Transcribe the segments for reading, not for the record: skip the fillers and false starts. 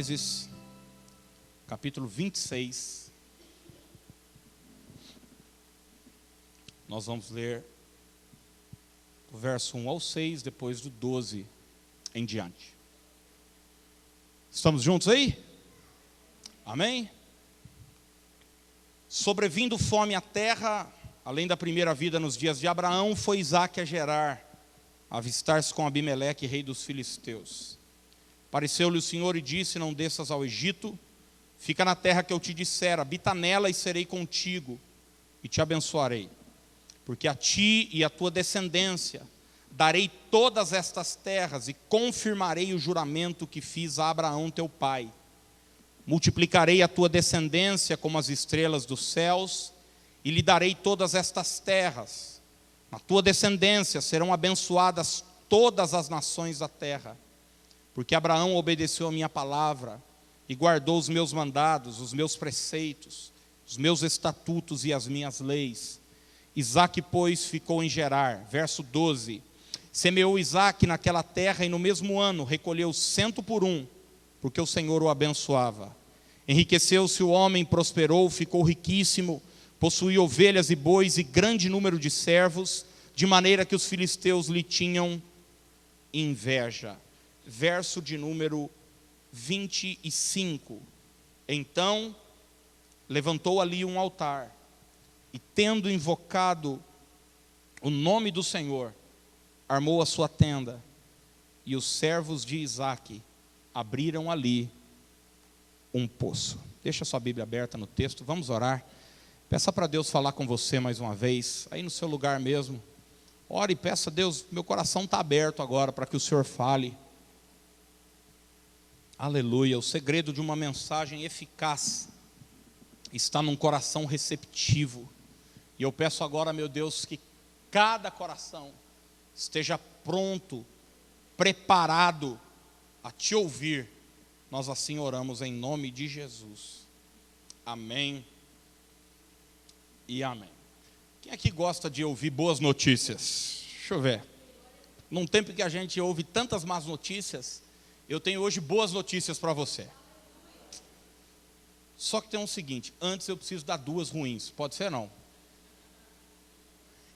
Gênesis, capítulo 26. Nós vamos ler do verso 1 ao 6, depois do 12 em diante. Estamos juntos aí? Amém? Sobrevindo fome à terra, além da primeira vida nos dias de Abraão, foi Isaque a Gerar, a avistar-se com Abimeleque, rei dos filisteus. Apareceu-lhe o Senhor e disse: não desças ao Egito, fica na terra que eu te disser, habita nela e serei contigo, e te abençoarei. Porque a ti e à tua descendência darei todas estas terras, e confirmarei o juramento que fiz a Abraão teu pai. Multiplicarei a tua descendência como as estrelas dos céus, e lhe darei todas estas terras. Na tua descendência serão abençoadas todas as nações da terra. Porque Abraão obedeceu a minha palavra e guardou os meus mandados, os meus preceitos, os meus estatutos e as minhas leis. Isaque, pois, ficou em Gerar. Verso 12. Semeou Isaque naquela terra e no mesmo ano recolheu 100 por 1, porque o Senhor o abençoava. Enriqueceu-se o homem, prosperou, ficou riquíssimo, possuía ovelhas e bois e grande número de servos, de maneira que os filisteus lhe tinham inveja. Verso de número 25. Então levantou ali um altar, e tendo invocado o nome do Senhor, armou a sua tenda, e os servos de Isaque abriram ali um poço. Deixa sua Bíblia aberta no texto, vamos orar. Peça para Deus falar com você mais uma vez, aí no seu lugar mesmo. Ore e peça a Deus, meu coração está aberto agora para que o Senhor fale. Aleluia, o segredo de uma mensagem eficaz está num coração receptivo. E eu peço agora, meu Deus, que cada coração esteja pronto, preparado a te ouvir. Nós assim oramos em nome de Jesus. Amém e amém. Quem aqui gosta de ouvir boas notícias? Deixa eu ver. Num tempo que a gente ouve tantas más notícias, eu tenho hoje boas notícias para você. Só que tem um seguinte, antes eu preciso dar duas ruins, pode ser não?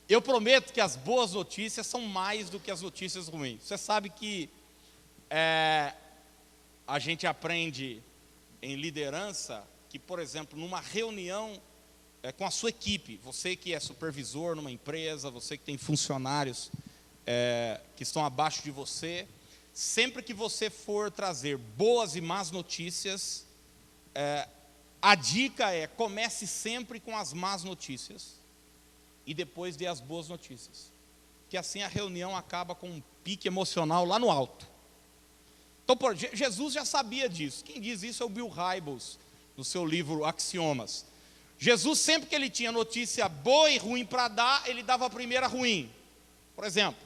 Eu prometo que as boas notícias são mais do que as notícias ruins. Você sabe que a gente aprende em liderança que, por exemplo, numa reunião com a sua equipe, você que é supervisor numa empresa, você que tem funcionários que estão abaixo de você, sempre que você for trazer boas e más notícias, a dica é: comece sempre com as más notícias e depois dê as boas notícias, que assim a reunião acaba com um pique emocional lá no alto. Então, Jesus já sabia disso. Quem diz isso é o Bill Hybels, no seu livro Axiomas. Jesus, sempre que ele tinha notícia boa e ruim para dar, ele dava a primeira ruim. Por exemplo,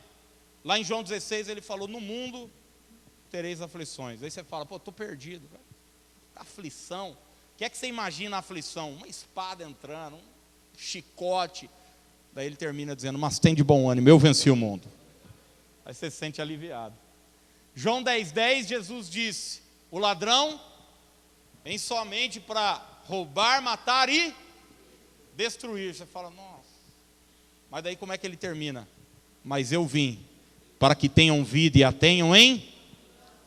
lá em João 16 ele falou: no mundo tereis aflições. Aí você fala: pô, estou perdido, velho. Aflição, o que é que você imagina a aflição? Uma espada entrando, um chicote. Daí ele termina dizendo: mas tem de bom ânimo, eu venci o mundo. Aí você se sente aliviado. João 10:10, Jesus disse: o ladrão vem somente para roubar, matar e destruir. Você fala: nossa. Mas daí como é que ele termina? Mas eu vim para que tenham vida e a tenham em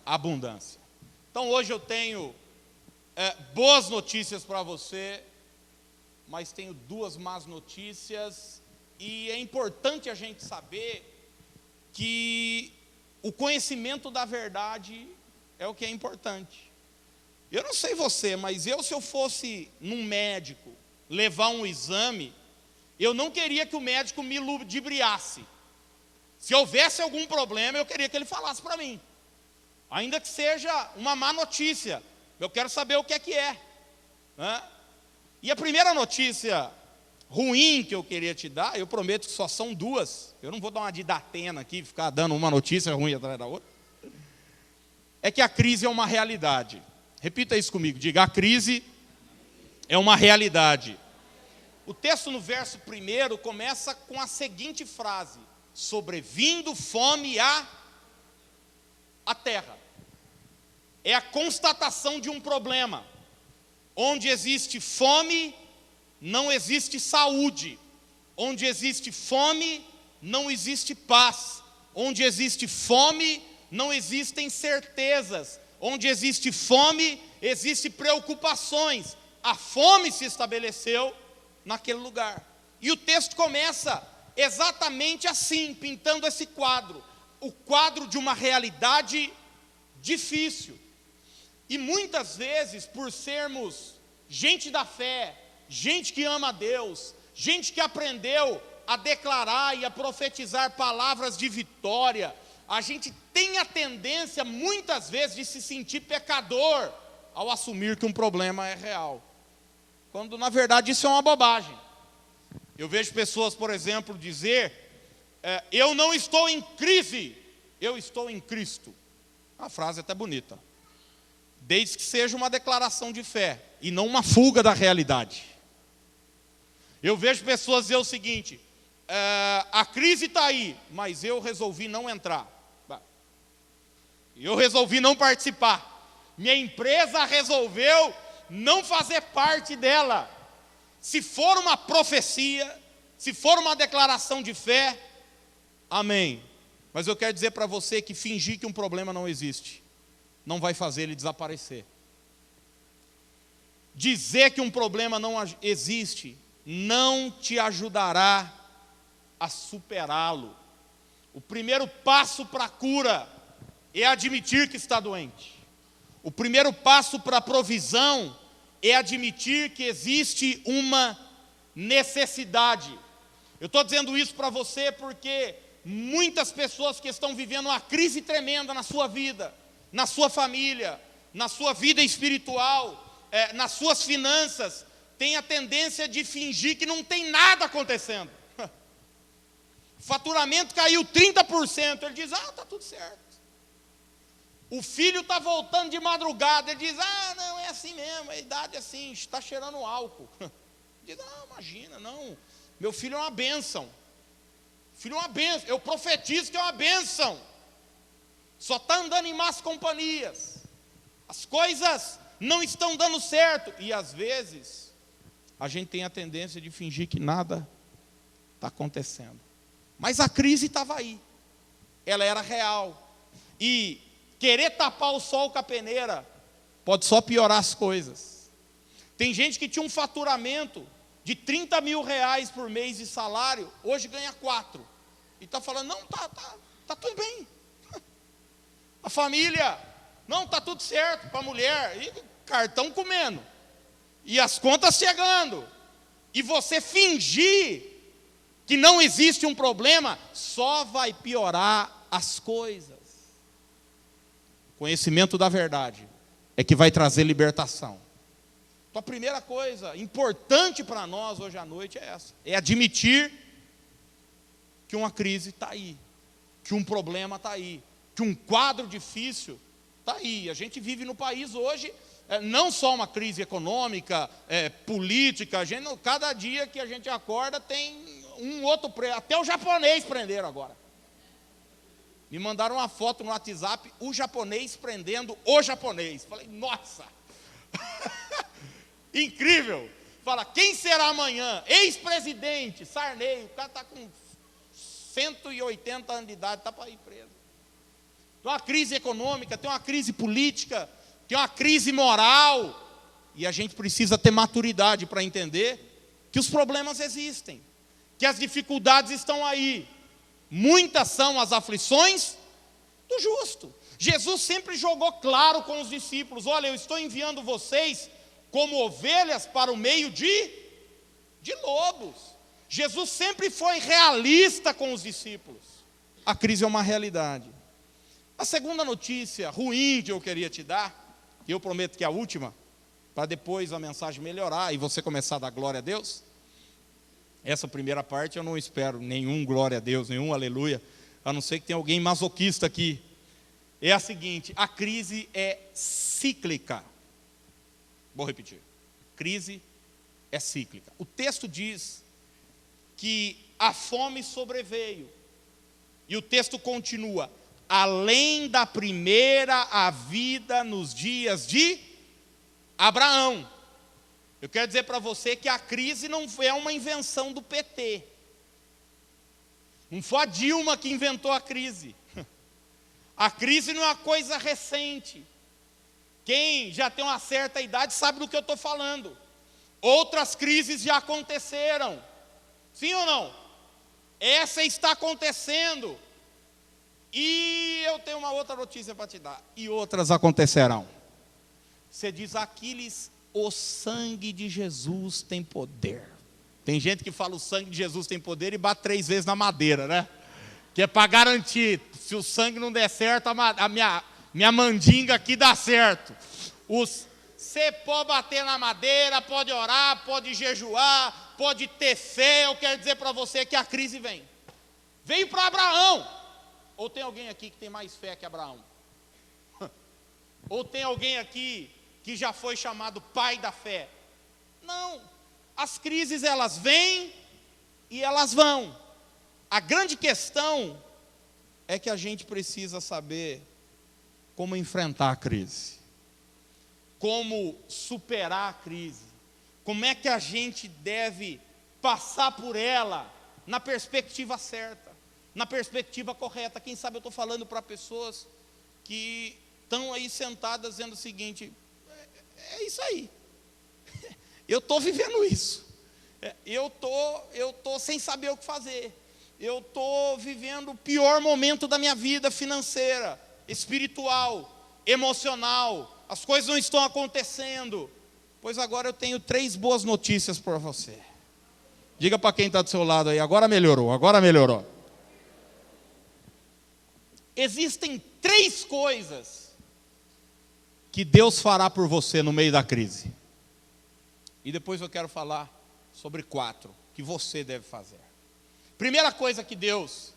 abundância. Então hoje eu tenho boas notícias para você, mas tenho duas más notícias. E é importante a gente saber que o conhecimento da verdade é o que é importante. Eu não sei você, mas se eu fosse num médico levar um exame, eu não queria que o médico me ludibriasse. Se houvesse algum problema, eu queria que ele falasse para mim. Ainda que seja uma má notícia, eu quero saber o que é. Né? E a primeira notícia ruim que eu queria te dar, eu prometo que só são duas. Eu não vou dar uma de Datena aqui, ficar dando uma notícia ruim atrás da outra. É que a crise é uma realidade. Repita isso comigo, diga: a crise é uma realidade. O texto no verso 1 começa com a seguinte frase: sobrevindo fome à terra. é a constatação de um problema. Onde existe fome, não existe saúde. Onde existe fome, não existe paz. Onde existe fome, não existem certezas. Onde existe fome, existem preocupações. A fome se estabeleceu naquele lugar. E o texto começa exatamente assim, pintando esse quadro. O quadro de uma realidade difícil. E muitas vezes, por sermos gente da fé, gente que ama a Deus, gente que aprendeu a declarar e a profetizar palavras de vitória, a gente tem a tendência, muitas vezes, de se sentir pecador ao assumir que um problema é real. Quando, na verdade, isso é uma bobagem. Eu vejo pessoas, por exemplo, dizer, eu não estou em crise, eu estou em Cristo. A frase é até bonita. Desde que seja uma declaração de fé e não uma fuga da realidade. Eu vejo pessoas dizer o seguinte, a crise está aí, mas eu resolvi não entrar. Eu resolvi não participar. Minha empresa resolveu não fazer parte dela. Se for uma profecia, se for uma declaração de fé, amém. Mas eu quero dizer para você que fingir que um problema não existe não vai fazer ele desaparecer. Dizer que um problema não existe não te ajudará a superá-lo. O primeiro passo para a cura é admitir que está doente. O primeiro passo para a provisão é admitir que existe uma necessidade. Eu estou dizendo isso para você porque muitas pessoas que estão vivendo uma crise tremenda na sua vida, na sua família, na sua vida espiritual, nas suas finanças, têm a tendência de fingir que não tem nada acontecendo. O faturamento caiu 30%, ele diz, está tudo certo. O filho está voltando de madrugada, ele diz, não, é assim mesmo, a idade é assim, está cheirando álcool. Diz, imagina, não, meu filho é uma bênção. Filho é uma bênção, eu profetizo que é uma bênção. Só está andando em más companhias. As coisas não estão dando certo. E às vezes, a gente tem a tendência de fingir que nada está acontecendo. Mas a crise estava aí. Ela era real. E querer tapar o sol com a peneira pode só piorar as coisas. Tem gente que tinha um faturamento de 30 mil reais por mês de salário, hoje ganha 4. E está falando, não, tá tudo bem. A família, não, está tudo certo para a mulher. E cartão comendo. E as contas chegando. E você fingir que não existe um problema, só vai piorar as coisas. O conhecimento da verdade é que vai trazer libertação. Então a primeira coisa importante para nós hoje à noite é essa. É admitir que uma crise está aí. Que um problema está aí. Que um quadro difícil está aí. A gente vive no país hoje, não só uma crise econômica, política. Cada dia que a gente acorda tem um outro preso. Até o japonês prenderam agora. Me mandaram uma foto no WhatsApp, o japonês prendendo o japonês. Falei, nossa! Incrível! Fala, quem será amanhã? Ex-presidente, Sarney, o cara está com 180 anos de idade, está para ir preso. Tem uma crise econômica, tem uma crise política, tem uma crise moral. E a gente precisa ter maturidade para entender que os problemas existem, que as dificuldades estão aí. Muitas são as aflições do justo. Jesus sempre jogou claro com os discípulos, olha, eu estou enviando vocês como ovelhas para o meio de lobos. Jesus sempre foi realista com os discípulos. A crise é uma realidade. A segunda notícia ruim que eu queria te dar, e eu prometo que é a última, para depois a mensagem melhorar e você começar a dar glória a Deus. Essa primeira parte eu não espero nenhum glória a Deus, nenhum aleluia, a não ser que tenha alguém masoquista aqui. É a seguinte, a crise é cíclica. Vou repetir. Crise é cíclica. O texto diz que a fome sobreveio. E o texto continua. além da primeira havida nos dias de Abraão. Eu quero dizer para você que a crise não é uma invenção do PT. Não foi a Dilma que inventou a crise. A crise não é uma coisa recente. Quem já tem uma certa idade sabe do que eu estou falando. Outras crises já aconteceram. Sim ou não? Essa está acontecendo. E eu tenho uma outra notícia para te dar. E outras acontecerão. Você diz, Aquiles, o sangue de Jesus tem poder. Tem gente que fala o sangue de Jesus tem poder e bate 3 vezes na madeira, né? Que é para garantir, se o sangue não der certo, a minha mandinga aqui dá certo. Você pode bater na madeira, pode orar, pode jejuar, pode ter fé. Eu quero dizer para você que a crise vem. Veio para Abraão. Ou tem alguém aqui que tem mais fé que Abraão? Ou tem alguém aqui que já foi chamado pai da fé? Não. As crises, elas vêm e elas vão. A grande questão é que a gente precisa saber como enfrentar a crise, como superar a crise, como é que a gente deve passar por ela na perspectiva certa, na perspectiva correta. Quem sabe eu estou falando para pessoas que estão aí sentadas dizendo o seguinte, é isso aí, eu estou vivendo isso, eu estou sem saber o que fazer, eu estou vivendo o pior momento da minha vida financeira, espiritual, emocional, as coisas não estão acontecendo. Pois agora eu tenho 3 boas notícias para você. Diga para quem está do seu lado aí, agora melhorou, agora melhorou. Existem 3 coisas que Deus fará por você no meio da crise. E depois eu quero falar sobre 4 que você deve fazer. Primeira coisa que Deus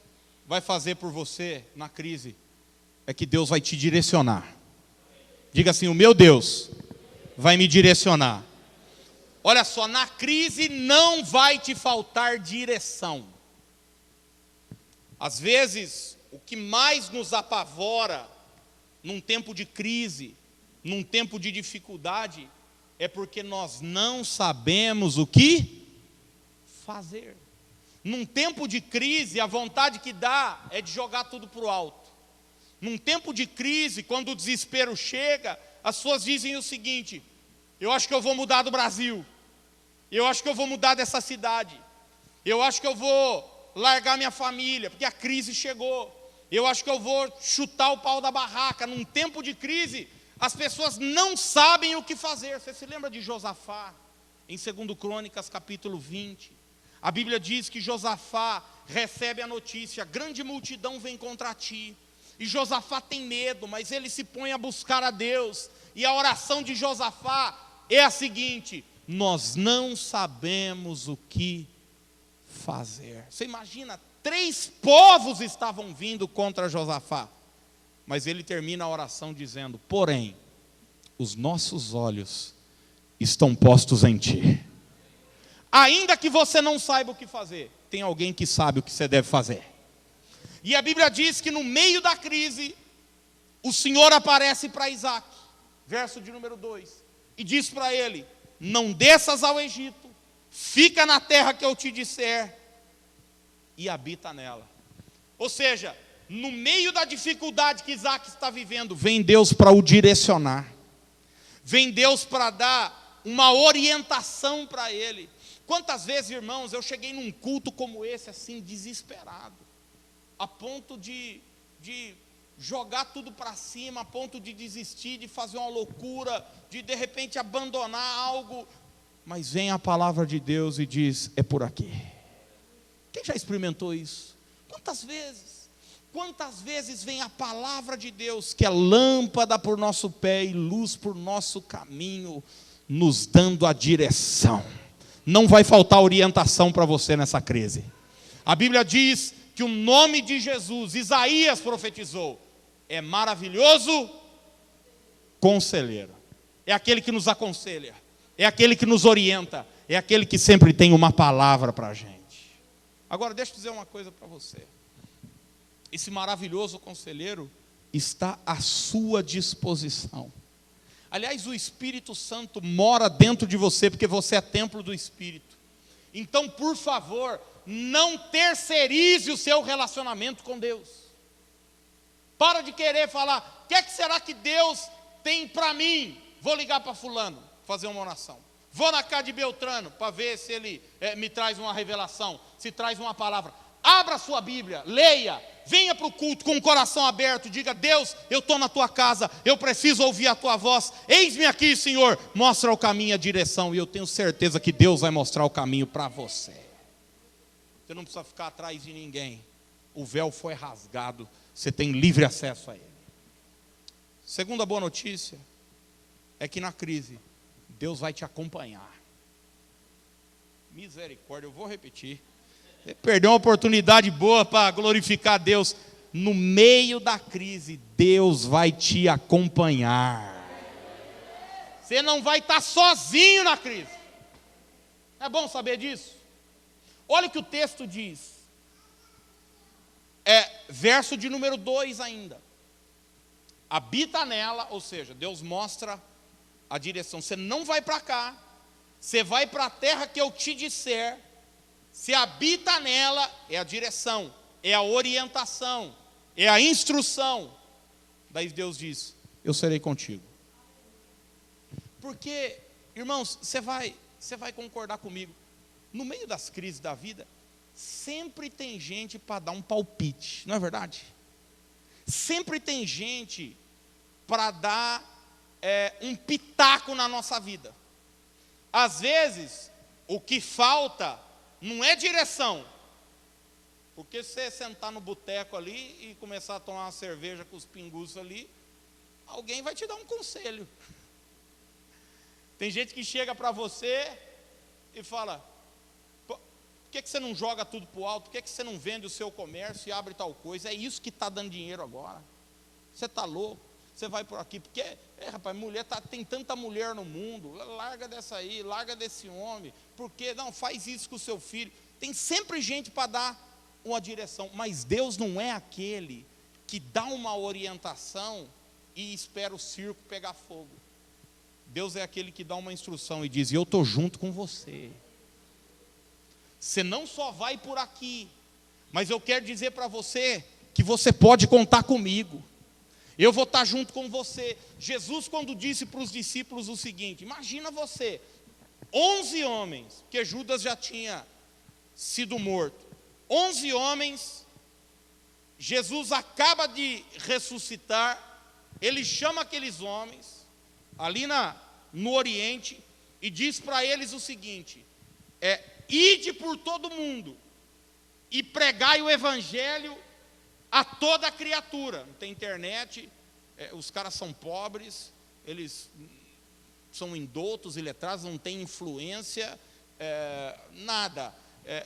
vai fazer por você na crise é que Deus vai te direcionar. Diga assim, o meu Deus vai me direcionar. Olha só, na crise não vai te faltar direção. Às vezes, o que mais nos apavora num tempo de crise, num tempo de dificuldade, é porque nós não sabemos o que fazer. Num tempo de crise, a vontade que dá é de jogar tudo para o alto. Num tempo de crise, quando o desespero chega, as pessoas dizem o seguinte, eu acho que eu vou mudar do Brasil, eu acho que eu vou mudar dessa cidade, eu acho que eu vou largar minha família, porque a crise chegou, eu acho que eu vou chutar o pau da barraca. Num tempo de crise, as pessoas não sabem o que fazer. Você se lembra de Josafá, em 2 Crônicas, capítulo 20, a Bíblia diz que Josafá recebe a notícia, grande multidão vem contra ti, e Josafá tem medo, mas ele se põe a buscar a Deus, e a oração de Josafá é a seguinte, nós não sabemos o que fazer. Você imagina, 3 povos estavam vindo contra Josafá, mas ele termina a oração dizendo, porém, os nossos olhos estão postos em ti. Ainda que você não saiba o que fazer, tem alguém que sabe o que você deve fazer. E a Bíblia diz que no meio da crise, o Senhor aparece para Isaac, verso de número 2, e diz para ele, não desças ao Egito, fica na terra que eu te disser, e habita nela. Ou seja, no meio da dificuldade que Isaac está vivendo, vem Deus para o direcionar, vem Deus para dar uma orientação para ele. Quantas vezes, irmãos, eu cheguei num culto como esse, assim, desesperado, a ponto de jogar tudo para cima, a ponto de desistir, de fazer uma loucura, de repente abandonar algo, mas vem a palavra de Deus e diz, é por aqui. Quem já experimentou isso? Quantas vezes vem a palavra de Deus, que é lâmpada por nosso pé e luz por nosso caminho, nos dando a direção. Não vai faltar orientação para você nessa crise. A Bíblia diz que o nome de Jesus, Isaías profetizou, é maravilhoso conselheiro. É aquele que nos aconselha, é aquele que nos orienta, é aquele que sempre tem uma palavra para a gente. Agora deixa eu dizer uma coisa para você. esse maravilhoso conselheiro, está à sua disposição. Aliás, o Espírito Santo mora dentro de você, porque você é templo do Espírito. Então, por favor, não terceirize o seu relacionamento com Deus. Para de querer falar, o que será que Deus tem para mim? Vou ligar para fulano, fazer uma oração. Vou na casa de Beltrano, para ver se ele me traz uma revelação, se traz uma palavra. Abra a sua Bíblia, leia, venha para o culto com o coração aberto, diga, Deus, eu estou na tua casa, eu preciso ouvir a tua voz, eis-me aqui, Senhor, mostra o caminho e a direção, e eu tenho certeza que Deus vai mostrar o caminho para você. Você não precisa ficar atrás de ninguém, o véu foi rasgado, você tem livre acesso a ele. Segunda boa notícia, é que na crise, Deus vai te acompanhar. Misericórdia, eu vou repetir. Você perdeu uma oportunidade boa para glorificar Deus. No meio da crise, Deus vai te acompanhar. Você não vai estar sozinho na crise. É bom saber disso? Olha o que o texto diz. Verso de número 2 ainda. Habita nela, ou seja, Deus mostra a direção. Você não vai para cá, você vai para a terra que eu te disser. Se habita nela, é a direção, é a orientação, é a instrução. Daí Deus diz, eu serei contigo. Porque, irmãos, você vai concordar comigo, no meio das crises da vida, sempre tem gente para dar um palpite, não é verdade? Sempre tem gente para dar um pitaco na nossa vida. Às vezes, o que falta não é direção, porque se você sentar no boteco ali e começar a tomar uma cerveja com os pinguços ali, alguém vai te dar um conselho. Tem gente que chega para você e fala, por que você não joga tudo para o alto? Por que você não vende o seu comércio e abre tal coisa? É isso que está dando dinheiro agora. Você está louco? Você vai por aqui, porque, rapaz, tem tanta mulher no mundo, larga dessa aí, larga desse homem, porque, não, faz isso com o seu filho. Tem sempre gente para dar uma direção, mas Deus não é aquele que dá uma orientação e espera o circo pegar fogo. Deus é aquele que dá uma instrução e diz, eu estou junto com você. Você não só vai por aqui, mas eu quero dizer para você que você pode contar comigo. Eu vou estar junto com você. Jesus, quando disse para os discípulos o seguinte, imagina você, 11 homens, porque Judas já tinha sido morto, 11 homens, Jesus acaba de ressuscitar, ele chama aqueles homens, ali no Oriente, e diz para eles o seguinte, ide por todo mundo, e pregai o Evangelho a toda criatura. Não tem internet, os caras são pobres, eles são indoutos, iletrados, não têm influência, nada.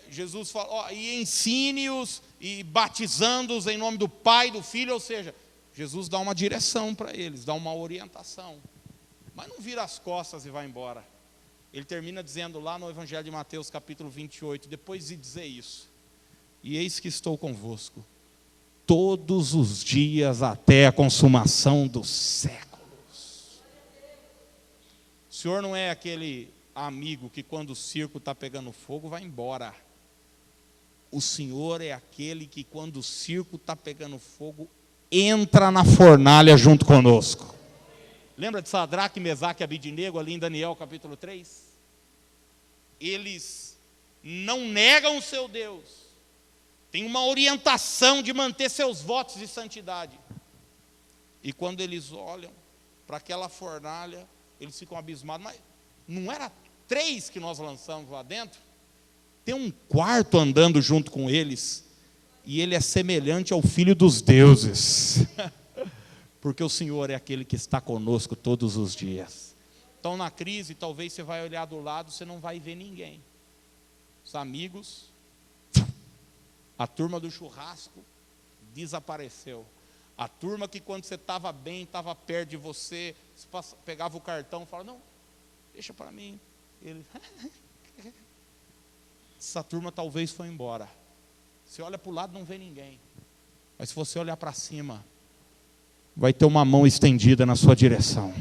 Jesus fala, e ensine-os, e batizando-os em nome do Pai, do Filho, ou seja, Jesus dá uma direção para eles, dá uma orientação, mas não vira as costas e vai embora. Ele termina dizendo lá no Evangelho de Mateus capítulo 28, depois de dizer isso, e eis que estou convosco todos os dias até a consumação dos séculos. O Senhor não é aquele amigo que quando o circo está pegando fogo vai embora. O Senhor é aquele que quando o circo está pegando fogo entra na fornalha junto conosco. Lembra de Sadraque, Mesaque e Abidnego ali em Daniel capítulo 3? Eles não negam o seu Deus, tem uma orientação de manter seus votos de santidade. E quando eles olham para aquela fornalha, eles ficam abismados. Mas não era 3 que nós lançamos lá dentro? Tem um quarto andando junto com eles, e ele é semelhante ao Filho dos deuses. Porque o Senhor é aquele que está conosco todos os dias. Então na crise, talvez você vai olhar do lado, você não vai ver ninguém. Os amigos, a turma do churrasco desapareceu. A turma que quando você estava bem, estava perto de você, você pegava o cartão e falava, não, deixa para mim. Ele, essa turma talvez foi embora. Você olha para o lado, não vê ninguém. Mas se você olhar para cima, vai ter uma mão estendida na sua direção.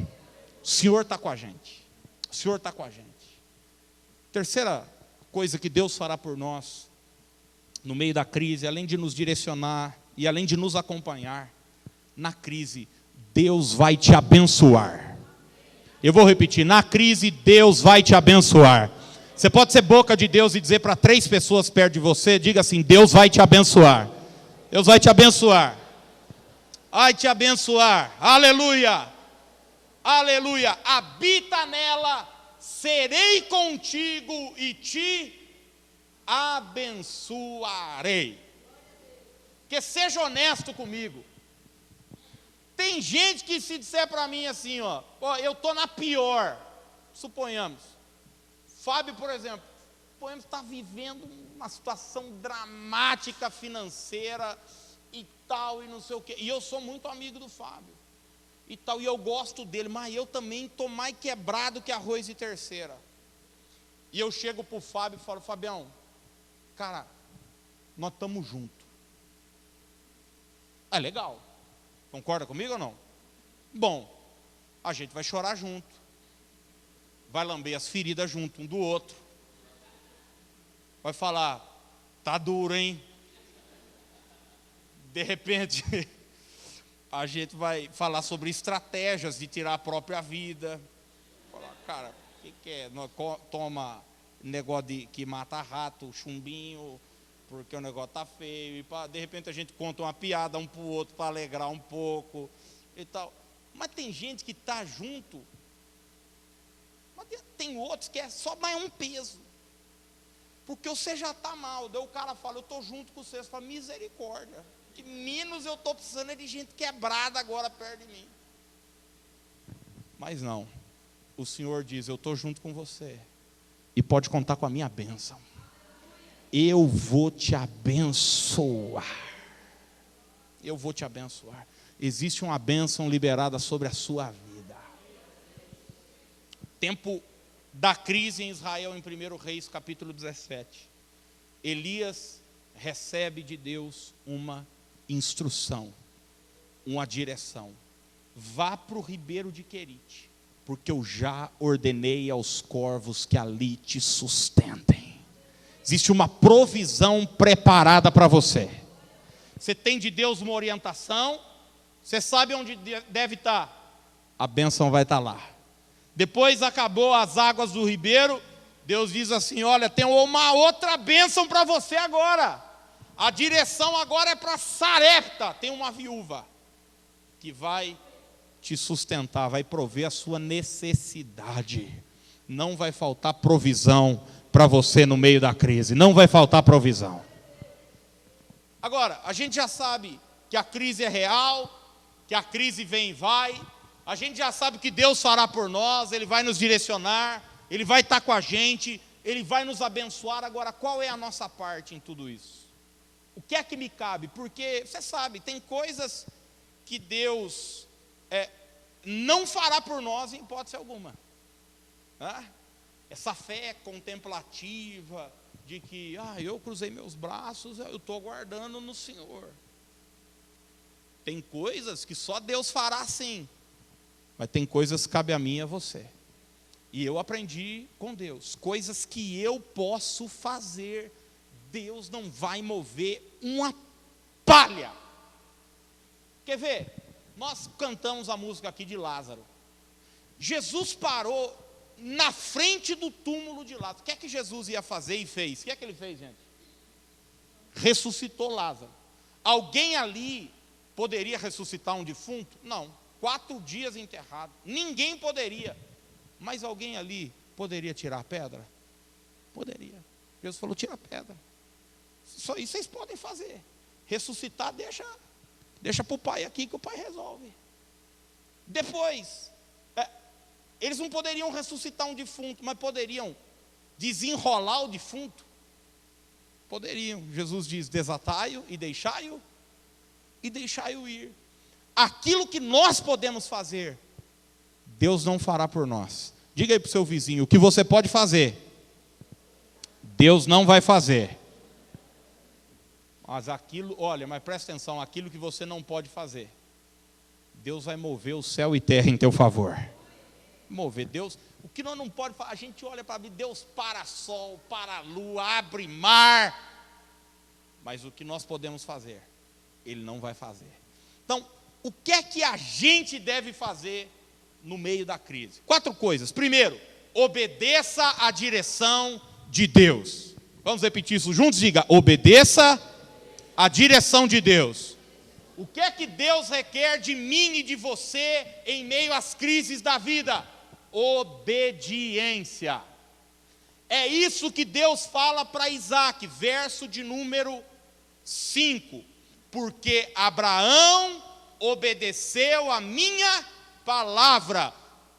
O Senhor está com a gente. O Senhor está com a gente. Terceira coisa que Deus fará por nós, no meio da crise, além de nos direcionar e além de nos acompanhar, na crise, Deus vai te abençoar. Eu vou repetir, na crise, Deus vai te abençoar. Você pode ser boca de Deus e dizer para 3 pessoas perto de você, diga assim: Deus vai te abençoar. Deus vai te abençoar. Vai te abençoar. Aleluia. Aleluia. Habita nela, serei contigo e te abençoarei. Porque seja honesto comigo. Tem gente que se disser para mim assim, ó, eu estou na pior, suponhamos. Fábio, por exemplo, está vivendo uma situação dramática financeira e tal, e não sei o quê. E eu sou muito amigo do Fábio. E tal, e eu gosto dele, mas eu também estou mais quebrado que arroz de terceira. E eu chego para o Fábio e falo: Fabião, cara, nós estamos juntos. É legal. Concorda comigo ou não? Bom, a gente vai chorar junto. Vai lamber as feridas junto, um do outro. Vai falar: tá duro, hein? De repente, a gente vai falar sobre estratégias de tirar a própria vida. Falar: cara, o que é? Nós toma negócio que mata rato, chumbinho, porque o negócio tá feio. E de repente a gente conta uma piada um para o outro para alegrar um pouco e tal. Mas tem gente que está junto, mas tem outros que é só mais um peso. Porque você já está mal. Daí o cara fala: eu estou junto com você. Você fala: misericórdia. Que menos eu estou precisando é de gente quebrada agora perto de mim. Mas não. O Senhor diz: eu estou junto com você. E pode contar com a minha bênção. Eu vou te abençoar. Eu vou te abençoar. Existe uma bênção liberada sobre a sua vida. Tempo da crise em Israel, em 1 Reis, capítulo 17. Elias recebe de Deus uma instrução, uma direção. Vá para o ribeiro de Querite, porque eu já ordenei aos corvos que ali te sustentem. Existe uma provisão preparada para você. Você tem de Deus uma orientação, você sabe onde deve estar, a bênção vai estar lá. Depois acabou as águas do ribeiro, Deus diz assim: olha, tem uma outra bênção para você agora. A direção agora é para Sarepta, tem uma viúva que vai te sustentar, vai prover a sua necessidade. Não vai faltar provisão para você no meio da crise, não vai faltar provisão. Agora, a gente já sabe que a crise é real, que a crise vem e vai. A gente já sabe que Deus fará por nós, Ele vai nos direcionar, Ele vai estar com a gente, Ele vai nos abençoar. Agora, qual é a nossa parte em tudo isso? O que é que me cabe? Porque, você sabe, tem coisas que Deus não fará por nós em hipótese alguma. Essa fé contemplativa, de que eu cruzei meus braços, eu estou aguardando no Senhor. Tem coisas que só Deus fará sim. Mas tem coisas que cabe a mim e a você. E eu aprendi com Deus. Coisas que eu posso fazer, Deus não vai mover uma palha. Quer ver? Nós cantamos a música aqui de Lázaro. Jesus parou na frente do túmulo de Lázaro. O que é que Jesus ia fazer e fez? O que é que ele fez, gente? Ressuscitou Lázaro. Alguém ali poderia ressuscitar um defunto? Não. 4 dias enterrado. Ninguém poderia. Mas alguém ali poderia tirar a pedra? Poderia. Jesus falou: tira a pedra. Só isso vocês podem fazer. Ressuscitar, deixa para o pai aqui, que o pai resolve. Depois, eles não poderiam ressuscitar um defunto, mas poderiam desenrolar o defunto? Poderiam. Jesus diz: desatai-o e deixai-o ir. Aquilo que nós podemos fazer, Deus não fará por nós. Diga aí para o seu vizinho: o que você pode fazer, Deus não vai fazer. Mas aquilo, olha, mas presta atenção, aquilo que você não pode fazer, Deus vai mover o céu e terra em teu favor. Mover Deus, o que nós não podemos fazer, a gente olha para mim, Deus para sol, para lua, abre mar, mas o que nós podemos fazer, Ele não vai fazer. Então, o que é que a gente deve fazer no meio da crise? 4 coisas. Primeiro, obedeça à direção de Deus. Vamos repetir isso juntos? Diga, obedeça à direção de Deus. O que é que Deus requer de mim e de você em meio às crises da vida? Obediência. É isso que Deus fala para Isaac, verso de número 5. Porque Abraão obedeceu a minha palavra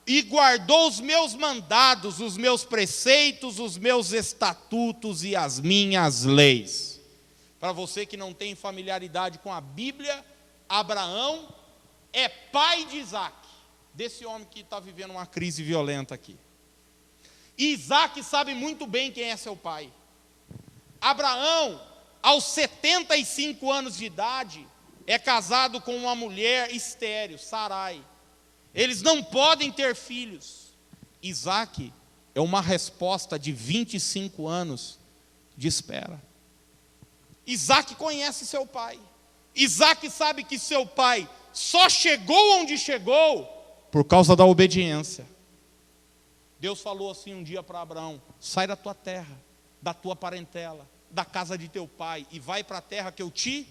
e guardou os meus mandados, os meus preceitos, os meus estatutos e as minhas leis. Para você que não tem familiaridade com a Bíblia, Abraão é pai de Isaac, desse homem que está vivendo uma crise violenta aqui. E Isaac sabe muito bem quem é seu pai. Abraão, aos 75 anos de idade, é casado com uma mulher estéril, Sarai. Eles não podem ter filhos. Isaac é uma resposta de 25 anos de espera. Isaac conhece seu pai. Isaac sabe que seu pai só chegou onde chegou por causa da obediência. Deus falou assim um dia para Abraão: sai da tua terra, da tua parentela, da casa de teu pai, e vai para a terra que eu te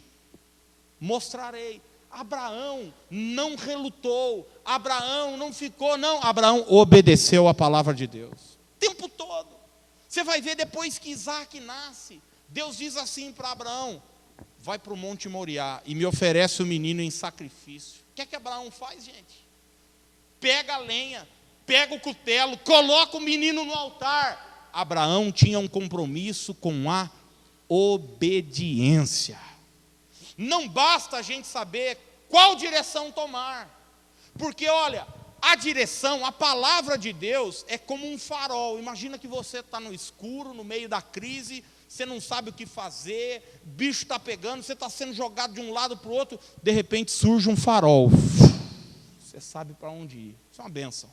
mostrarei. Abraão não relutou, Abraão não ficou, não. Abraão obedeceu a palavra de Deus, o tempo todo. Você vai ver depois que Isaac nasce, Deus diz assim para Abraão: vai para o Monte Moriá e me oferece o menino em sacrifício. O que é que Abraão faz, gente? Pega a lenha, pega o cutelo, coloca o menino no altar. Abraão tinha um compromisso com a obediência. Não basta a gente saber qual direção tomar, porque olha, a direção, a palavra de Deus é como um farol. Imagina que você está no escuro, no meio da crise, você não sabe o que fazer, bicho está pegando, você está sendo jogado de um lado para o outro, de repente surge um farol, você sabe para onde ir. Isso é uma bênção,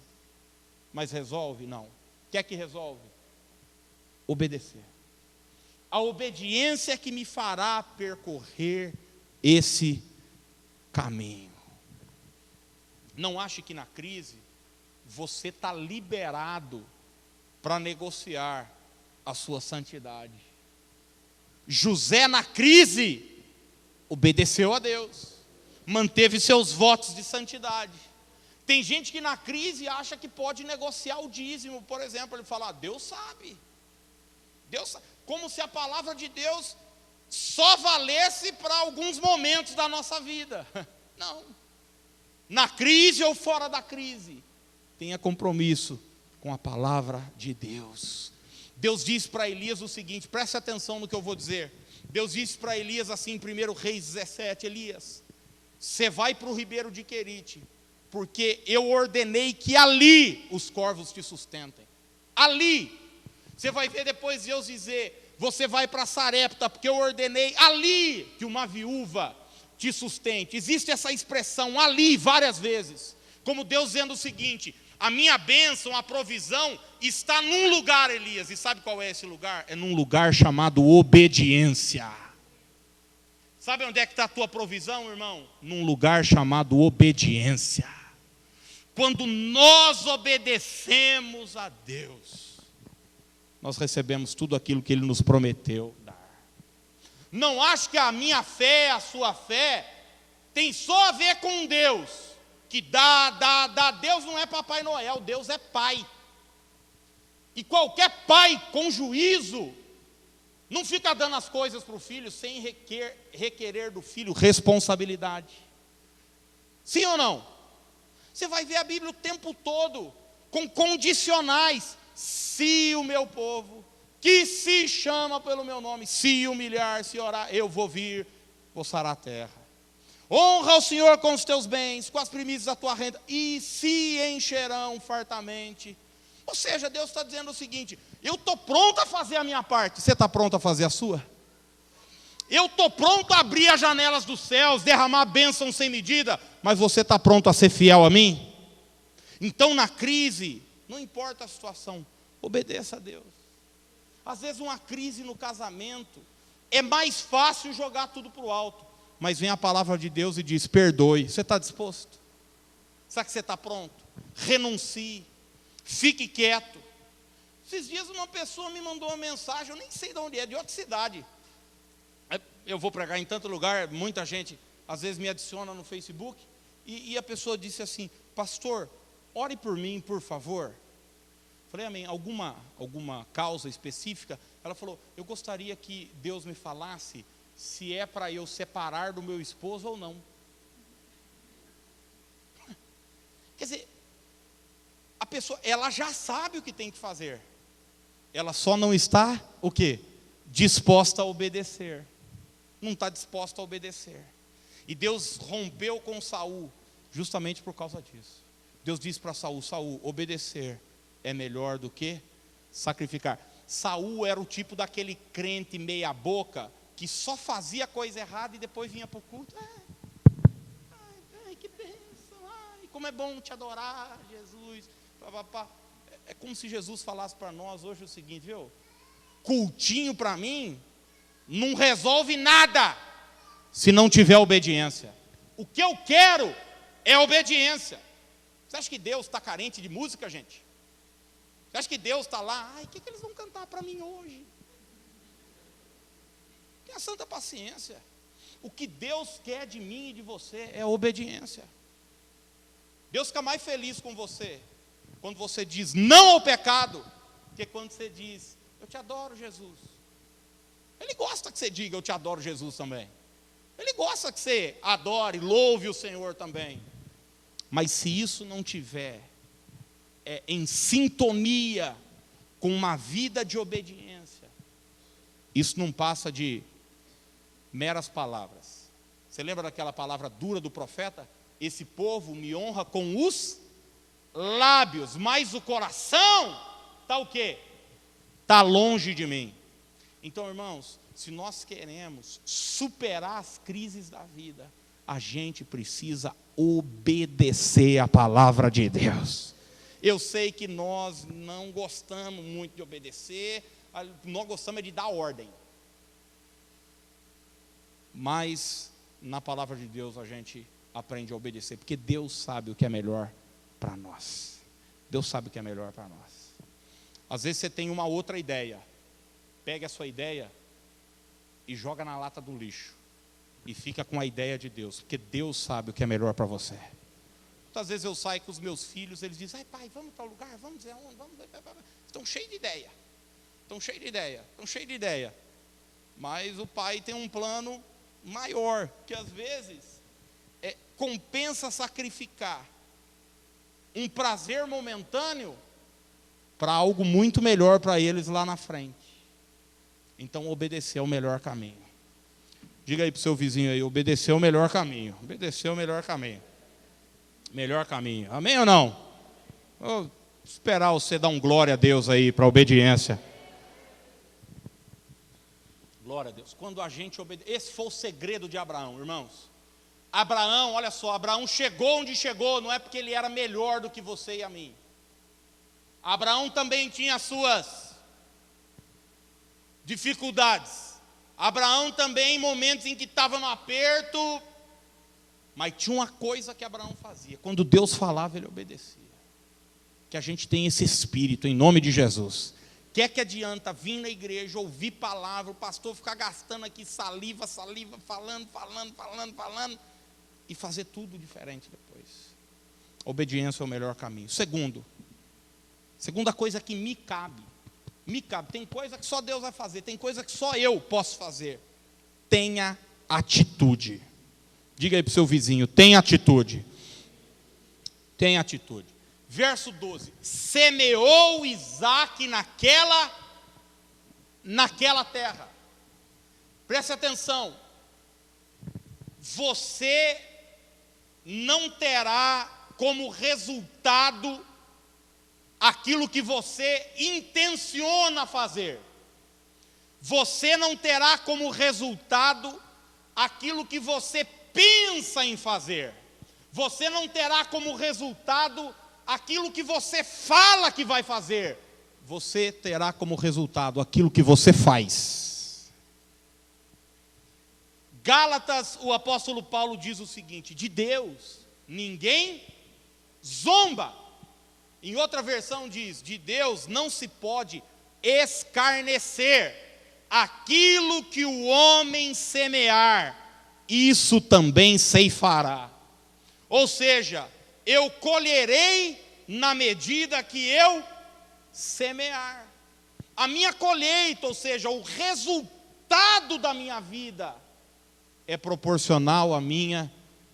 mas resolve? Não. O que é que resolve? Obedecer. A obediência é que me fará percorrer esse caminho. Não ache que na crise você está liberado para negociar a sua santidade. José na crise obedeceu a Deus, manteve seus votos de santidade. Tem gente que na crise acha que pode negociar o dízimo, por exemplo. Ele fala: Deus sabe, Deus sabe. Como se a palavra de Deus só valesse para alguns momentos da nossa vida. Não. Na crise ou fora da crise, tenha compromisso com a palavra de Deus. Deus disse para Elias o seguinte, preste atenção no que eu vou dizer. Deus disse para Elias assim em 1 Reis 17, Elias, você vai para o ribeiro de Querite, porque eu ordenei que ali os corvos te sustentem. Ali. Você vai ver depois Deus dizer, você vai para Sarepta, porque eu ordenei ali que uma viúva te sustente. Existe essa expressão ali várias vezes, como Deus dizendo o seguinte: a minha bênção, a provisão está num lugar, Elias. E sabe qual é esse lugar? É num lugar chamado obediência. Sabe onde é que está a tua provisão, irmão? Num lugar chamado obediência. Quando nós obedecemos a Deus, nós recebemos tudo aquilo que Ele nos prometeu dar. Não acho que a minha fé, a sua fé, tem só a ver com Deus, que dá. Deus não é Papai Noel, Deus é Pai. E qualquer pai com juízo não fica dando as coisas para o filho sem requerer do filho responsabilidade. Sim ou não? Você vai ver a Bíblia o tempo todo com condicionais. Se o meu povo, que se chama pelo meu nome, se humilhar, se orar, eu vou vir, vou sarar a terra. Honra ao Senhor com os teus bens, com as primícias da tua renda, e se encherão fartamente. Ou seja, Deus está dizendo o seguinte: eu estou pronto a fazer a minha parte, você está pronto a fazer a sua? Eu estou pronto a abrir as janelas dos céus, derramar bênção sem medida, mas você está pronto a ser fiel a mim? Então na crise, não importa a situação, obedeça a Deus. Às vezes uma crise no casamento, é mais fácil jogar tudo para o alto, mas vem a palavra de Deus e diz, perdoe. Você está disposto? Será que você está pronto? Renuncie, fique quieto. Esses dias uma pessoa me mandou uma mensagem, eu nem sei de onde é, de outra cidade. Eu vou pregar em tanto lugar, muita gente às vezes me adiciona no Facebook, e a pessoa disse assim, pastor, ore por mim, por favor. Falei, amém, alguma causa específica? Ela falou, eu gostaria que Deus me falasse se é para eu separar do meu esposo ou não. Quer dizer, a pessoa, ela já sabe o que tem que fazer. Ela só não está, o quê? Disposta a obedecer. Não está disposta a obedecer. E Deus rompeu com Saul, justamente por causa disso. Deus disse para Saul, Saul, obedecer é melhor do que sacrificar. Saul era o tipo daquele crente meia boca, que só fazia coisa errada e depois vinha para o culto. Ai, que bênção, ai, como é bom te adorar, Jesus. É como se Jesus falasse para nós hoje o seguinte, viu? Cultinho para mim não resolve nada se não tiver obediência. O que eu quero é obediência. Você acha que Deus está carente de música, gente? Você acha que Deus está lá? Ai, o que eles vão cantar para mim hoje? Tenha santa paciência. O que Deus quer de mim e de você é obediência. Deus fica mais feliz com você quando você diz não ao pecado, que quando você diz, eu te adoro, Jesus. Ele gosta que você diga, eu te adoro, Jesus, também. Ele gosta que você adore, louve o Senhor também. Mas se isso não tiver em sintonia com uma vida de obediência, isso não passa de meras palavras. Você lembra daquela palavra dura do profeta? Esse povo me honra com os lábios, mas o coração está o quê? Está longe de mim. Então, irmãos, se nós queremos superar as crises da vida, a gente precisa obedecer a palavra de Deus. Eu sei que nós não gostamos muito de obedecer, nós gostamos de dar ordem. Mas na palavra de Deus a gente aprende a obedecer, porque Deus sabe o que é melhor para nós. Deus sabe o que é melhor para nós. Às vezes você tem uma outra ideia, pega a sua ideia e joga na lata do lixo, e fica com a ideia de Deus, porque Deus sabe o que é melhor para você. Muitas vezes eu saio com os meus filhos, eles dizem, ai pai, vamos para o lugar, vamos dizer onde, vamos. Estão cheios de ideia, mas o pai tem um plano maior, que às vezes compensa sacrificar um prazer momentâneo para algo muito melhor para eles lá na frente. Então obedecer é o melhor caminho. Diga aí para o seu vizinho aí, obedecer é o melhor caminho. Obedecer é o melhor caminho. Melhor caminho. Amém ou não? Vou esperar você dar um glória a Deus aí para a obediência. Glória a Deus. Quando a gente obedece, esse foi o segredo de Abraão, irmãos. Abraão, olha só, Abraão chegou onde chegou, não é porque ele era melhor do que você e a mim. Abraão também tinha as suas dificuldades. Abraão também, em momentos em que estava no aperto, mas tinha uma coisa que Abraão fazia, quando Deus falava, ele obedecia. Que a gente tem esse espírito, em nome de Jesus. Que adianta vir na igreja, ouvir palavra, o pastor ficar gastando aqui saliva, falando, e fazer tudo diferente depois. Obediência é o melhor caminho. Segunda coisa que me cabe, tem coisa que só Deus vai fazer, tem coisa que só eu posso fazer. Tenha atitude. Diga aí para o seu vizinho, tenha atitude. Tenha atitude. Verso 12, semeou Isaque naquela terra. Preste atenção, você não terá como resultado aquilo que você intenciona fazer. você não terá como resultado aquilo que você pensa em fazer. Você não terá como resultado aquilo que você fala que vai fazer. Você terá como resultado aquilo que você faz. Gálatas, o apóstolo Paulo diz o seguinte: de Deus ninguém zomba. Em outra versão diz: de Deus não se pode escarnecer. Aquilo que o homem semear, isso também ceifará. Ou seja, eu colherei na medida que eu semear. A minha colheita, ou seja, o resultado da minha vida, é proporcional à minha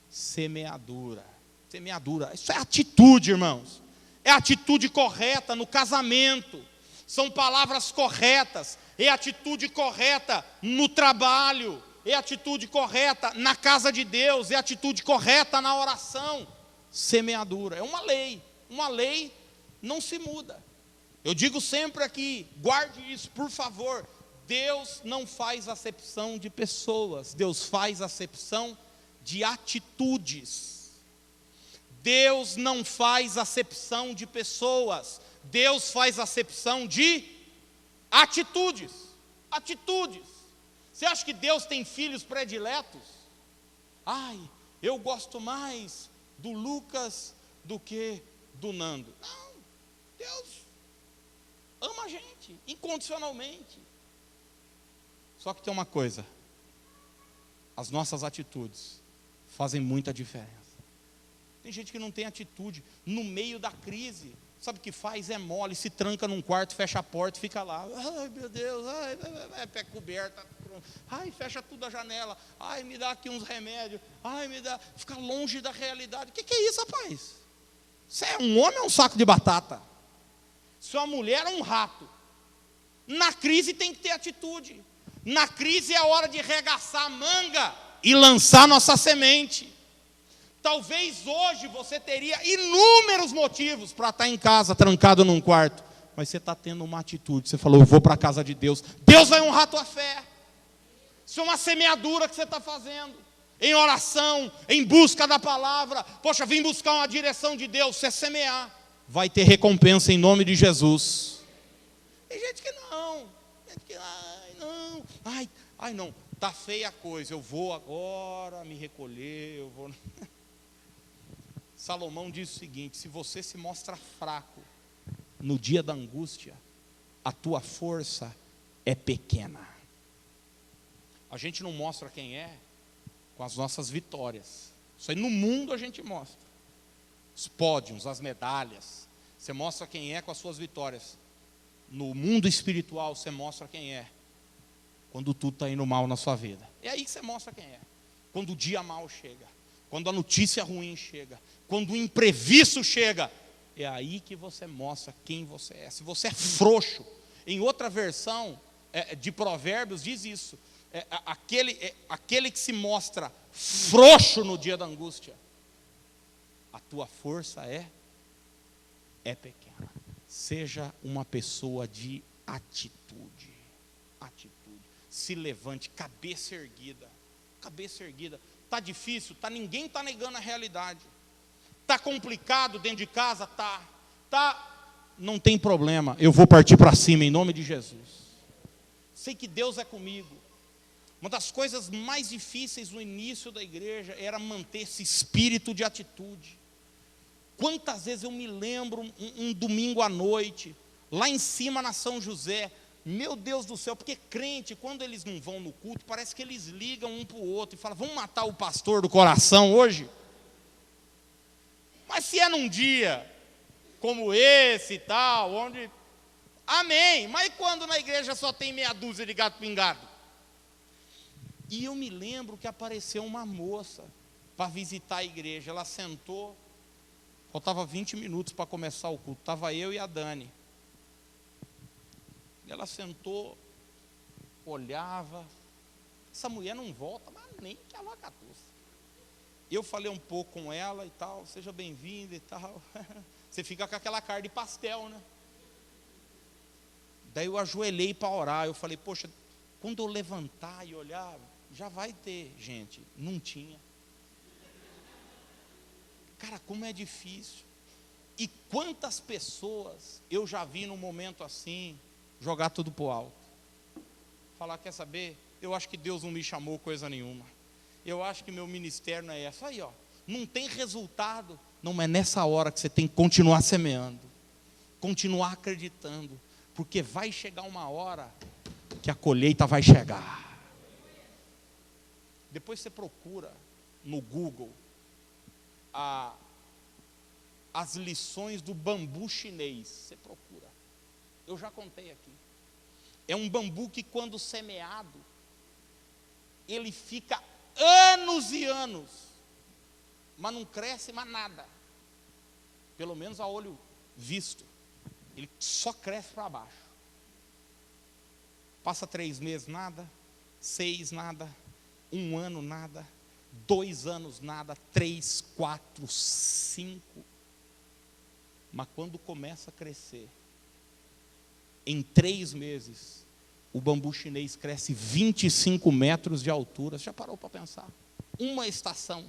semeadura. Semeadura, isso é atitude, irmãos. É atitude correta no casamento. São palavras corretas. É atitude correta no trabalho. É atitude correta na casa de Deus. É atitude correta na oração. Semeadura, é uma lei. Uma lei não se muda. Eu digo sempre aqui, guarde isso, por favor. Deus não faz acepção de pessoas. Deus faz acepção de atitudes. Deus não faz acepção de pessoas. Deus faz acepção de atitudes. Atitudes. Você acha que Deus tem filhos prediletos? Ai, eu gosto mais do Lucas do que do Nando. Não, Deus ama a gente incondicionalmente. Só que tem uma coisa: as nossas atitudes fazem muita diferença. Tem gente que não tem atitude no meio da crise. Sabe o que faz? É mole, se tranca num quarto, fecha a porta e fica lá. Ai, meu Deus, ai, pé coberta, ai, fecha tudo a janela, ai, me dá aqui uns remédios, ai, me dá, fica longe da realidade. O que é isso, rapaz? Você é um homem ou um saco de batata? Se é uma mulher ou um rato? Na crise tem que ter atitude. Na crise é a hora de regaçar a manga e lançar nossa semente. Talvez hoje você teria inúmeros motivos para estar em casa, trancado num quarto, mas você está tendo uma atitude. Você falou: eu vou para a casa de Deus. Deus vai honrar a tua fé. Isso é uma semeadura que você está fazendo, em oração, em busca da palavra. Poxa, vim buscar uma direção de Deus. Você semear, vai ter recompensa em nome de Jesus. Tem gente que não, ai não, está feia a coisa, eu vou agora me recolher, eu vou... Salomão diz o seguinte: se você se mostra fraco no dia da angústia, a tua força é pequena. A gente não mostra quem é com as nossas vitórias. Isso aí no mundo a gente mostra. Os pódios, as medalhas. Você mostra quem é com as suas vitórias. No mundo espiritual você mostra quem é quando tudo está indo mal na sua vida. É aí que você mostra quem é. Quando o dia mal chega, quando a notícia ruim chega, quando o imprevisto chega, é aí que você mostra quem você é. Se você é frouxo, em outra versão de Provérbios diz isso, aquele que se mostra frouxo no dia da angústia, a tua força é pequena. Seja uma pessoa de atitude. Se levante, cabeça erguida. Está difícil? Ninguém está negando a realidade. Está complicado dentro de casa? Não tem problema, eu vou partir para cima em nome de Jesus. Sei que Deus é comigo. Uma das coisas mais difíceis no início da igreja era manter esse espírito de atitude. Quantas vezes eu me lembro um domingo à noite, lá em cima na São José, meu Deus do céu, porque crente, quando eles não vão no culto, parece que eles ligam um para o outro e falam: vamos matar o pastor do coração hoje? Mas se é num dia como esse e tal, onde... Amém, mas quando na igreja só tem meia dúzia de gato pingado? E eu me lembro que apareceu uma moça para visitar a igreja. Ela sentou, faltava 20 minutos para começar o culto, estava eu e a Dani. Ela sentou, olhava, essa mulher não volta, mas nem que ela catuça. Eu falei um pouco com ela e tal: seja bem-vinda e tal. Você fica com aquela cara de pastel, né? Daí eu ajoelhei para orar. Eu falei: poxa, Quando eu levantar e olhar, já vai ter gente. Não tinha. Cara, como é difícil. E quantas pessoas eu já vi num momento assim, jogar tudo pro alto. Falar, quer saber? Eu acho que Deus não me chamou coisa nenhuma. Eu acho que meu ministério não é essa. Aí, ó, não tem resultado. Não é nessa hora que você tem que continuar semeando. Continuar acreditando. Porque vai chegar uma hora que a colheita vai chegar. Depois você procura no Google as lições do bambu chinês. Você procura. Eu já contei aqui. É um bambu que, quando semeado, ele fica anos e anos, mas não cresce mais nada. Pelo menos a olho visto. Ele só cresce para baixo. Passa 3 meses, nada. 6, nada. 1 ano, nada. 2 anos, nada. 3, 4, 5. Mas quando começa a crescer, em 3 meses, o bambu chinês cresce 25 metros de altura. Você já parou para pensar? Uma estação,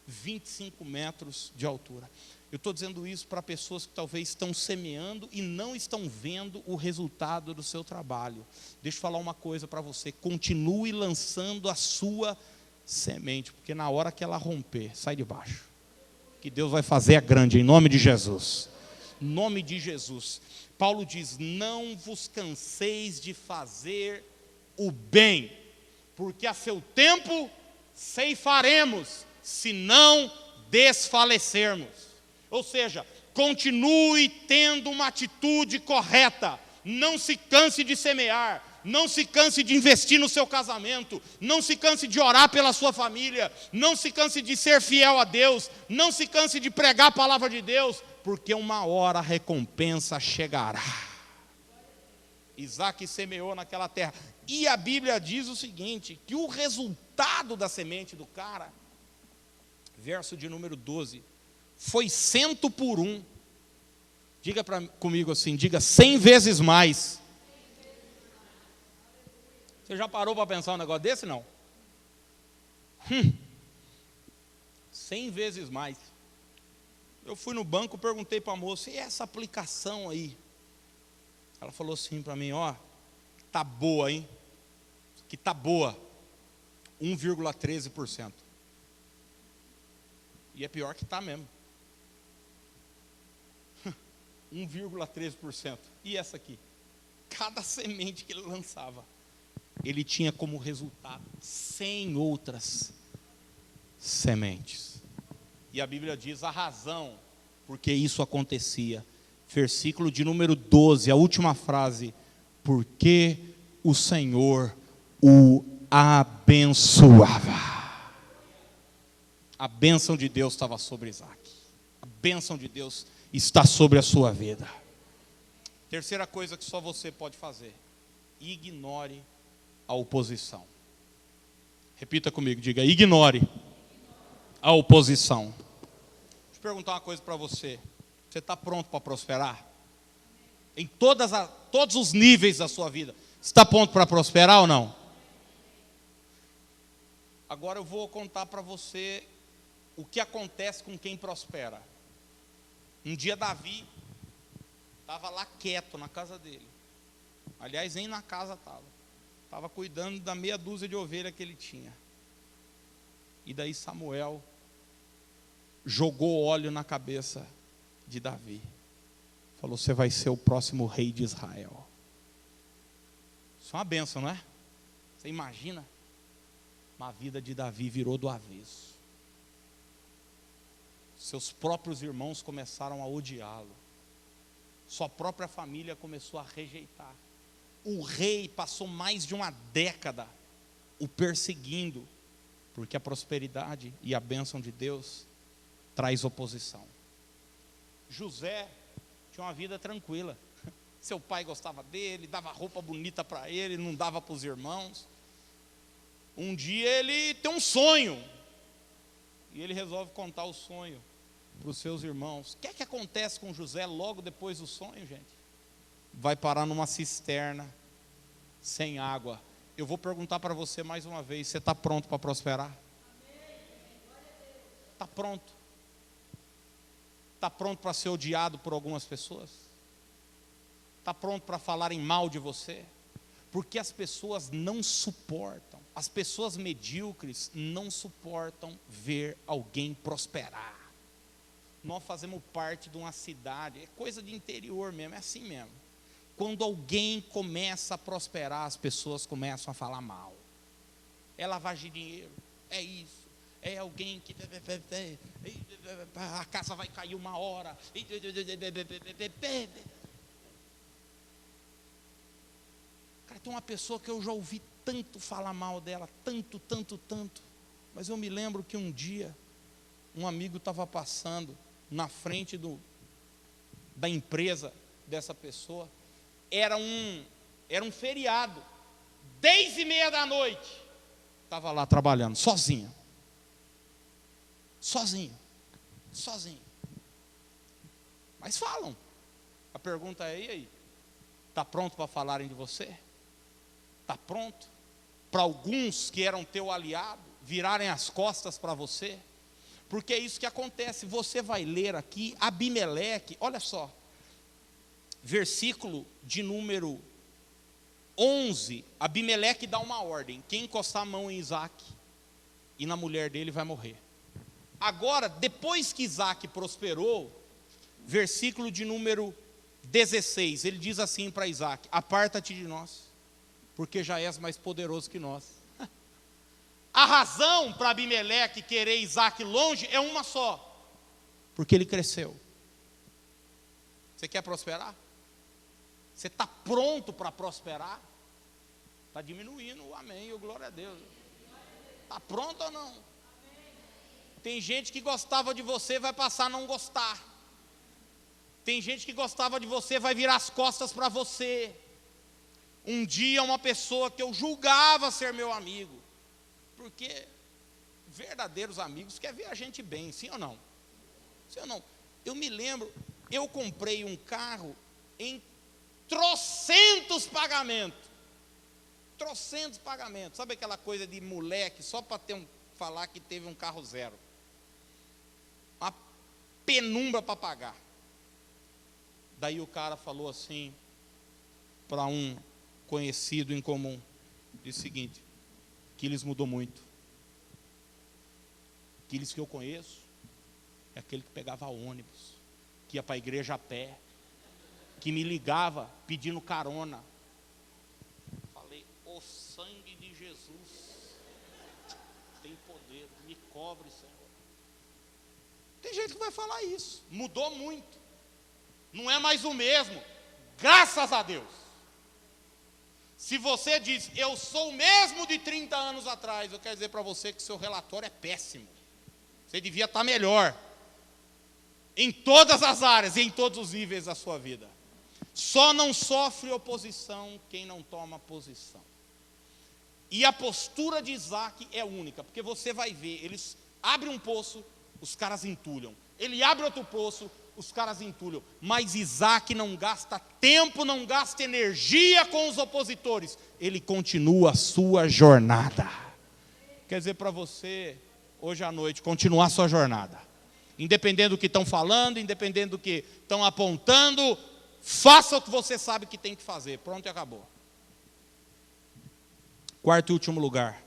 25 metros de altura. Eu estou dizendo isso para pessoas que talvez estão semeando e não estão vendo o resultado do seu trabalho. Deixa eu falar uma coisa para você. Continue lançando a sua semente, porque na hora que ela romper, sai de baixo. Que Deus vai fazer é grande, em nome de Jesus. Em nome de Jesus. Paulo diz, não vos canseis de fazer o bem, porque a seu tempo ceifaremos, se não desfalecermos. Ou seja, continue tendo uma atitude correta, não se canse de semear, não se canse de investir no seu casamento, não se canse de orar pela sua família, não se canse de ser fiel a Deus, não se canse de pregar a palavra de Deus, porque uma hora a recompensa chegará. Isaac semeou naquela terra, e a Bíblia diz o seguinte, que o resultado da semente do cara, verso de número 12, foi 100 por 1. Diga comigo assim, diga 100 vezes mais. Você já parou para pensar um negócio desse, não? 100 vezes mais. Eu fui no banco, perguntei para a moça, e essa aplicação aí? Ela falou assim para mim, ó, tá boa, hein? Isso aqui tá boa. 1,13%. E é pior que tá mesmo. 1,13%. E essa aqui? Cada semente que ele lançava, ele tinha como resultado 100 outras sementes. E a Bíblia diz a razão porque isso acontecia. Versículo de número 12, a última frase. Porque o Senhor o abençoava. A bênção de Deus estava sobre Isaac. A bênção de Deus está sobre a sua vida. Terceira coisa que só você pode fazer: ignore a oposição. Repita comigo, diga: ignore a oposição. Deixa eu perguntar uma coisa para você. Você está pronto para prosperar? Em todos os níveis da sua vida. Você está pronto para prosperar ou não? Agora eu vou contar para você o que acontece com quem prospera. Um dia Davi estava lá quieto na casa dele. Aliás, nem na casa estava. Estava cuidando da meia dúzia de ovelhas que ele tinha. E daí Samuel jogou óleo na cabeça de Davi. Falou, você vai ser o próximo rei de Israel. Isso é uma bênção, não é? Você imagina? A vida de Davi virou do avesso. Seus próprios irmãos começaram a odiá-lo. Sua própria família começou a rejeitar. O rei passou mais de uma década o perseguindo, porque a prosperidade e a bênção de Deus traz oposição. José tinha uma vida tranquila. Seu pai gostava dele, dava roupa bonita para ele, não dava para os irmãos. Um dia ele tem um sonho, e ele resolve contar o sonho para os seus irmãos. O que é que acontece com José logo depois do sonho, gente? Vai parar numa cisterna, sem água. eu vou perguntar para você mais uma vez: você está pronto para prosperar? Está pronto? Está pronto para ser odiado por algumas pessoas? Está pronto para falarem mal de você? Porque as pessoas não suportam, as pessoas medíocres não suportam ver alguém prosperar. Nós fazemos parte de uma cidade, é coisa de interior mesmo, é assim mesmo. Quando alguém começa a prosperar, as pessoas começam a falar mal. É lavagem de dinheiro, é isso. É alguém que a casa vai cair uma hora. Cara, tem uma pessoa que eu já ouvi tanto falar mal dela, tanto. Mas eu me lembro que um dia, um amigo estava passando na frente da empresa dessa pessoa. Era um feriado, 10:30 da noite. Estava lá trabalhando, sozinho. Mas falam. A pergunta é: e aí? Está pronto para falarem de você? Está pronto para alguns que eram teu aliado virarem as costas para você? Porque é isso que acontece. Você vai ler aqui Abimeleque, olha só, versículo de número 11. Abimeleque dá uma ordem: quem encostar a mão em Isaac e na mulher dele vai morrer. Agora, depois que Isaac prosperou, versículo de número 16, ele diz assim para Isaac: aparta-te de nós, porque já és mais poderoso que nós. A razão para Abimeleque querer Isaac longe é uma só: porque ele cresceu. Você quer prosperar? Você está pronto para prosperar? Está diminuindo, amém, glória a Deus. Está pronto ou não? Tem gente que gostava de você, vai passar a não gostar. Tem gente que gostava de você, vai virar as costas para você. Um dia uma pessoa que eu julgava ser meu amigo, porque verdadeiros amigos querem ver a gente bem, sim ou não? Sim ou não? Eu me lembro, eu comprei um carro em trocentos pagamentos. Sabe aquela coisa de moleque, só para falar que teve um carro zero? Uma penumbra para pagar. Daí o cara falou assim para um conhecido em comum, disse o seguinte: Quiles mudou muito. Quiles que eu conheço é aquele que pegava ônibus, que ia para a igreja a pé, que me ligava pedindo carona. Falei: o sangue de Jesus tem poder, me cobre, Senhor. Tem gente que vai falar isso. Mudou muito, não é mais o mesmo, graças a Deus. Se você diz: eu sou o mesmo de 30 anos atrás, eu quero dizer para você que seu relatório é péssimo. Você devia estar melhor em todas as áreas e em todos os níveis da sua vida. Só não sofre oposição quem não toma posição. E a postura de Isaac é única, porque você vai ver, eles abrem um poço, os caras entulham. Ele abre outro poço, os caras entulham. Mas Isaac não gasta tempo, não gasta energia com os opositores. Ele continua a sua jornada. Quer dizer para você, hoje à noite, continuar a sua jornada. Independente do que estão falando, independente do que estão apontando, faça o que você sabe que tem que fazer. Pronto, e acabou. Quarto e último lugar,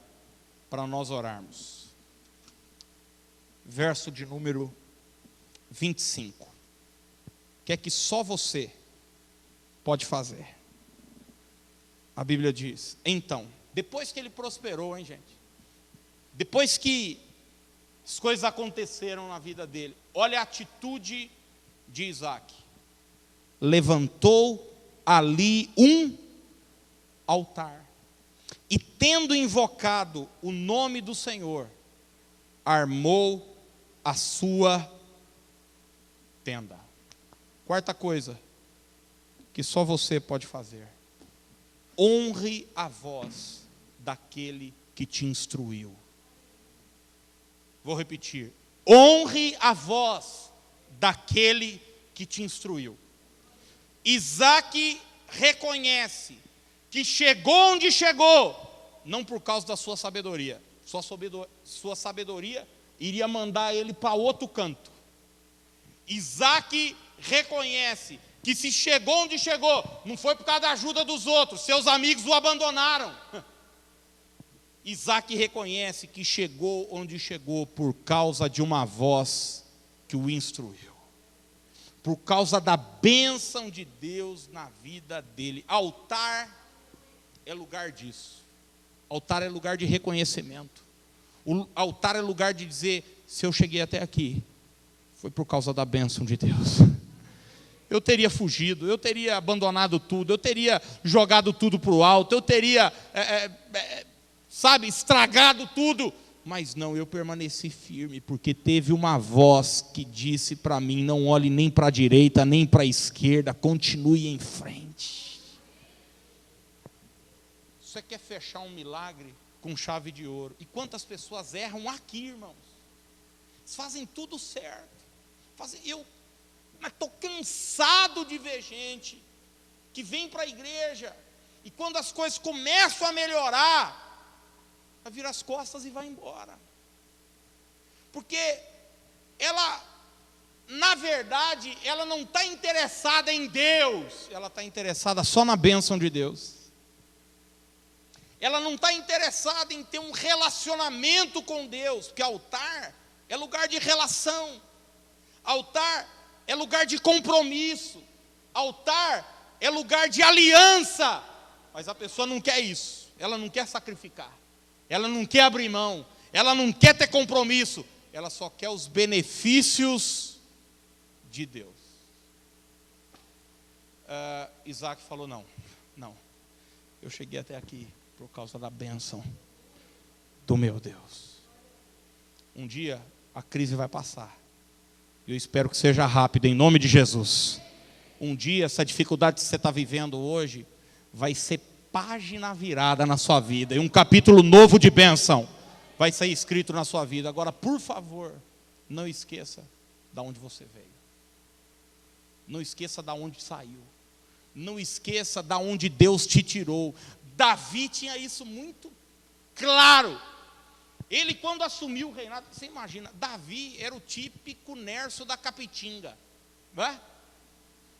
para nós orarmos. Verso de número 25. Que é que só você pode fazer. A Bíblia diz: então, depois que ele prosperou, hein, gente? Depois que as coisas aconteceram na vida dele, olha a atitude de Isaac. Levantou ali um altar, e tendo invocado o nome do Senhor, armou a sua tenda. Quarta coisa que só você pode fazer: honre a voz daquele que te instruiu. Vou repetir: honre a voz daquele que te instruiu. Isaac reconhece que chegou onde chegou não por causa da sua sabedoria. Sua sabedoria iria mandar ele para outro canto. Isaac reconhece que se chegou onde chegou, não foi por causa da ajuda dos outros, seus amigos o abandonaram. Isaac reconhece que chegou onde chegou por causa de uma voz que o instruiu, por causa da bênção de Deus na vida dele. Altar é lugar disso. Altar é lugar de reconhecimento. O altar é lugar de dizer: se eu cheguei até aqui, foi por causa da bênção de Deus. Eu teria fugido, eu teria abandonado tudo, eu teria jogado tudo para o alto, eu teria, estragado tudo. Mas não, eu permaneci firme, porque teve uma voz que disse para mim: não olhe nem para a direita, nem para a esquerda, continue em frente. Você quer fechar um milagre com chave de ouro? E quantas pessoas erram aqui, irmãos? Eles fazem tudo certo. Mas estou cansado de ver gente que vem para a igreja e quando as coisas começam a melhorar, vai virar as costas e vai embora. Porque ela, na verdade, ela não está interessada em Deus, ela está interessada só na bênção de Deus. Ela não está interessada em ter um relacionamento com Deus, porque altar é lugar de relação. Altar é lugar de compromisso. Altar é lugar de aliança. Mas a pessoa não quer isso. Ela não quer sacrificar. Ela não quer abrir mão. Ela não quer ter compromisso. Ela só quer os benefícios de Deus. Isaac falou: não. Eu cheguei até aqui por causa da bênção do meu Deus. Um dia a crise vai passar. Eu espero que seja rápido, em nome de Jesus. Um dia essa dificuldade que você está vivendo hoje vai ser página virada na sua vida. E um capítulo novo de bênção vai ser escrito na sua vida. Agora, por favor, não esqueça de onde você veio. Não esqueça de onde saiu. Não esqueça de onde Deus te tirou. Davi tinha isso muito claro. Ele, quando assumiu o reinado, você imagina, Davi era o típico Nerso da Capitinga, não é?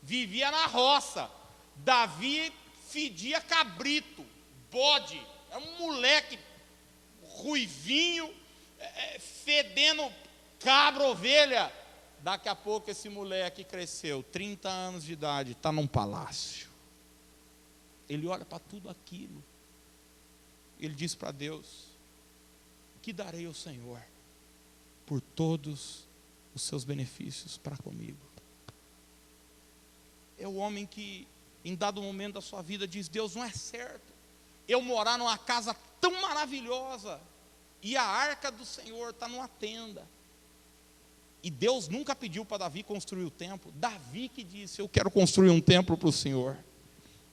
Vivia na roça. Davi fedia cabrito, bode, é um moleque ruivinho, fedendo cabra, ovelha. Daqui a pouco esse moleque cresceu, 30 anos de idade, está num palácio. Ele olha para tudo aquilo. Ele diz para Deus: que darei ao Senhor por todos os seus benefícios para comigo? É o homem que, em dado momento da sua vida, diz: Deus, não é certo eu morar numa casa tão maravilhosa e a arca do Senhor está numa tenda. E Deus nunca pediu para Davi construir o templo. Davi que disse: eu quero construir um templo para o Senhor.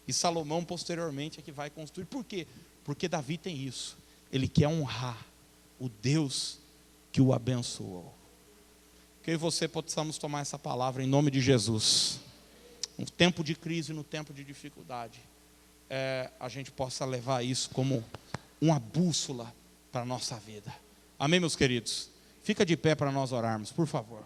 E Salomão posteriormente é que vai construir. Por quê? Porque Davi tem isso. Ele quer honrar o Deus que o abençoou. Que eu e você possamos tomar essa palavra em nome de Jesus. No tempo de crise, no tempo de dificuldade, a gente possa levar isso como uma bússola para a nossa vida. Amém, meus queridos? Fica de pé para nós orarmos, por favor.